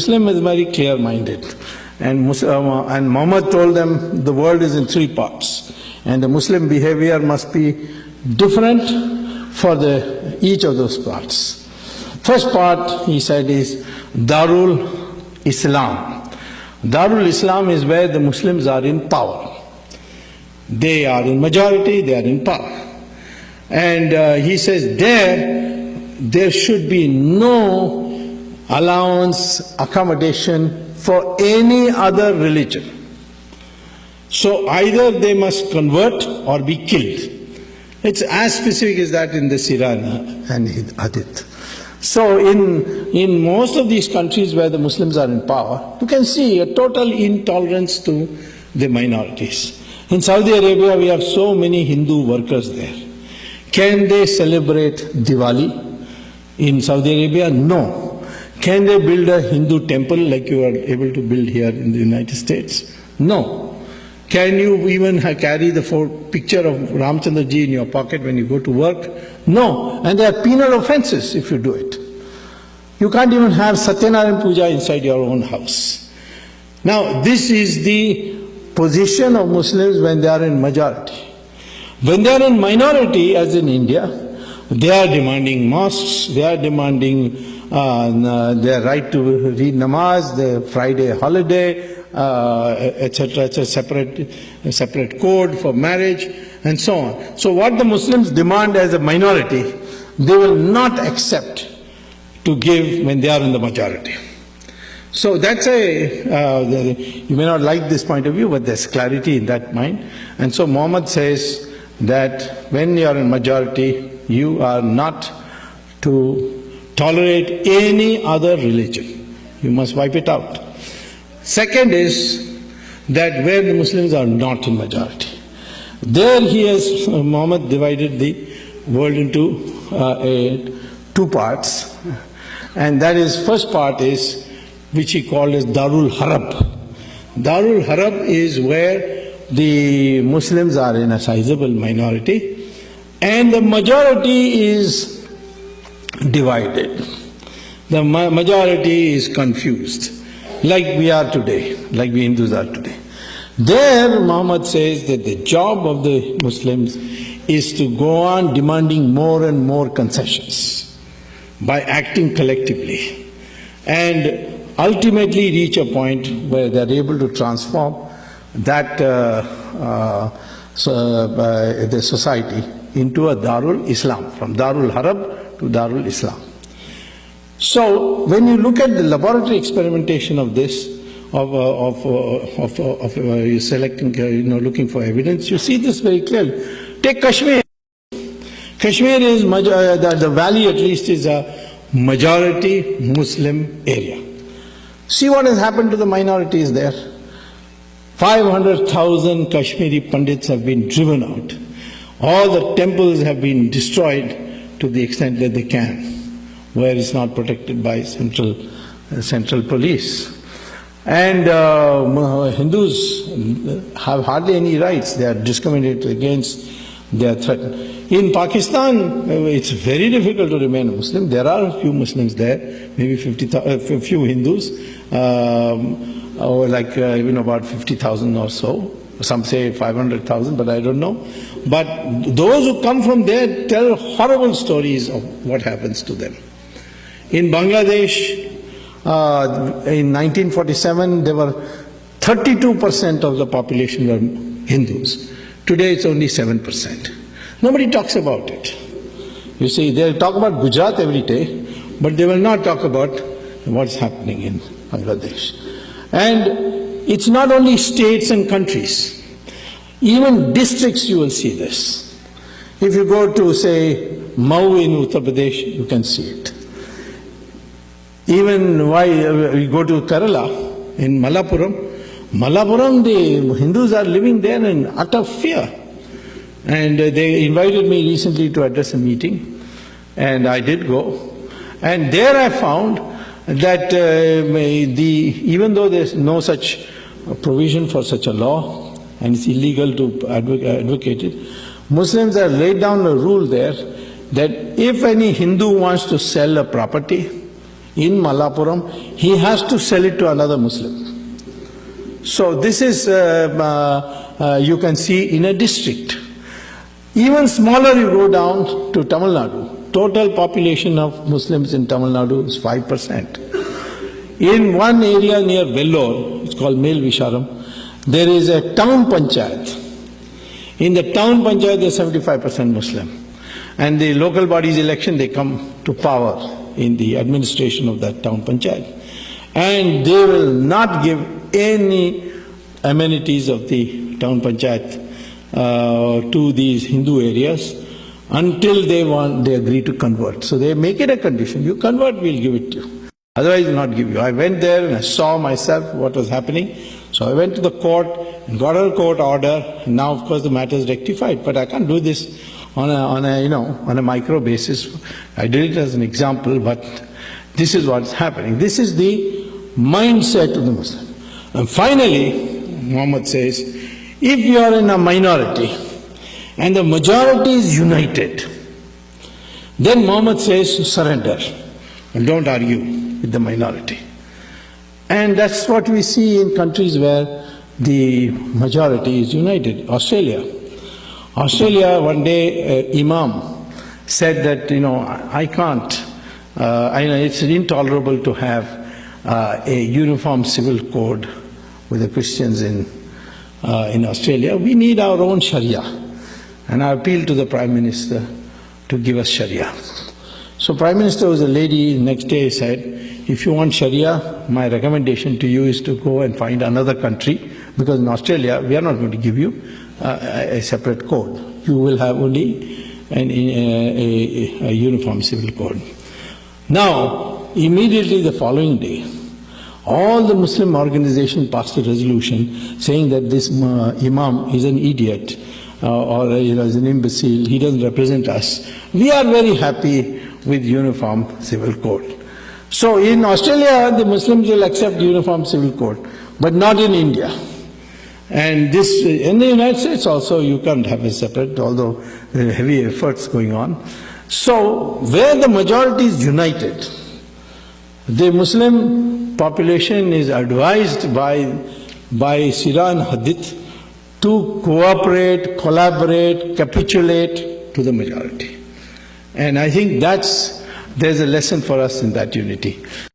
Muslim is very clear-minded, and Muhammad told them the world is in three parts, and the Muslim behavior must be different for each of those parts. First part, he said, is Darul Islam. Darul Islam is where the Muslims are in power. They are in majority, they are in power. And he says there should be no allowance, accommodation for any other religion. So either they must convert or be killed. It's as specific as that in the Sirah and Hadith. So in most of these countries where the Muslims are in power, you can see a total intolerance to the minorities. In Saudi Arabia, we have so many Hindu workers there. Can they celebrate Diwali in Saudi Arabia? No. Can they build a Hindu temple like you are able to build here in the United States? No. Can you even carry the picture of Ramchandra ji in your pocket when you go to work? No. And there are penal offenses if you do it. You can't even have Satyanarayan Puja inside your own house. Now, this is the position of Muslims when they are in majority. When they are in minority, as in India, they are demanding mosques, they are demanding their right to read namaz, the Friday holiday, etc., a separate code for marriage, and so on. So what the Muslims demand as a minority, they will not accept to give when they are in the majority. So that's you may not like this point of view, but there's clarity in that mind. And so Muhammad says that when you are in majority, you are not to tolerate any other religion. You must wipe it out. Second is that where the Muslims are not in majority, there Muhammad divided the world into two parts. And that is, first part is, which he called as Darul Harab. Darul Harab is where the Muslims are in a sizable minority and the majority is divided. The majority is confused, like we are today, like we Hindus are today. There Muhammad says that the job of the Muslims is to go on demanding more and more concessions by acting collectively and ultimately reach a point where they are able to transform that the society into a Darul Islam, from Darul Harab to Darul Islam. So when you look at the laboratory experimentation of this, of selecting, looking for evidence, you see this very clearly. Take Kashmir. Kashmir is, the valley at least is a majority Muslim area. See what has happened to the minorities there. 500,000 Kashmiri Pandits have been driven out. All the temples have been destroyed to the extent that they can, where it's not protected by central police. And Hindus have hardly any rights. They are discriminated against, they are threatened. In Pakistan, it's very difficult to remain a Muslim. There are a few Muslims there, maybe a few Hindus, or even about 50,000 or so. Some say 500,000, but I don't know. But those who come from there tell horrible stories of what happens to them. In Bangladesh, in 1947, there were 32% of the population were Hindus. Today it's only 7%. Nobody talks about it. You see, they talk about Gujarat every day, but they will not talk about what's happening in Bangladesh. And it's not only states and countries, even districts you will see this. If you go to, say, Mau in Uttar Pradesh, you can see it. Even we go to Kerala, in Malappuram, the Hindus are living there in utter fear. And they invited me recently to address a meeting, and I did go. And there I found that even though there's no such provision for such a law, and it's illegal to advocate it, Muslims have laid down a rule there that if any Hindu wants to sell a property, in Malappuram, he has to sell it to another Muslim. So this is, you can see in a district. Even smaller you go down to Tamil Nadu. Total population of Muslims in Tamil Nadu is 5%. In one area near Vellore, it's called Mel Visharam, there is a town panchayat. In the town panchayat, there is 75% Muslim. And the local body's election, they come to power in the administration of that town panchayat. And they will not give any amenities of the town panchayat to these Hindu areas until they agree to convert. So they make it a condition. You convert, we'll give it to you. Otherwise, we'll not give you. I went there and I saw myself what was happening. So I went to the court and got a court order. And now, of course, the matter is rectified. But I can't do this on a micro basis. I did it as an example, but this is what's happening. This is the mindset of the Muslim. And finally, Muhammad says, if you are in a minority and the majority is united, then Muhammad says, surrender and don't argue with the minority. And that's what we see in countries where the majority is united. Australia, one day, Imam said that, I can't, it's intolerable to have a uniform civil code with the Christians in Australia. We need our own Sharia. And I appealed to the Prime Minister to give us Sharia. So Prime Minister was a lady, next day said, if you want Sharia, my recommendation to you is to go and find another country, because in Australia, we are not going to give you a separate code. You will have only a uniform civil code. Now, immediately the following day, all the Muslim organizations passed a resolution saying that this Imam is an idiot or is an imbecile, he doesn't represent us. We are very happy with uniform civil code. So in Australia, the Muslims will accept uniform civil code, but not in India. And this, in the United States also, you can't have a separate, although there are heavy efforts going on. So where the majority is united, the Muslim population is advised by Sirah and Hadith to cooperate, collaborate, capitulate to the majority. And I think there's a lesson for us in that unity.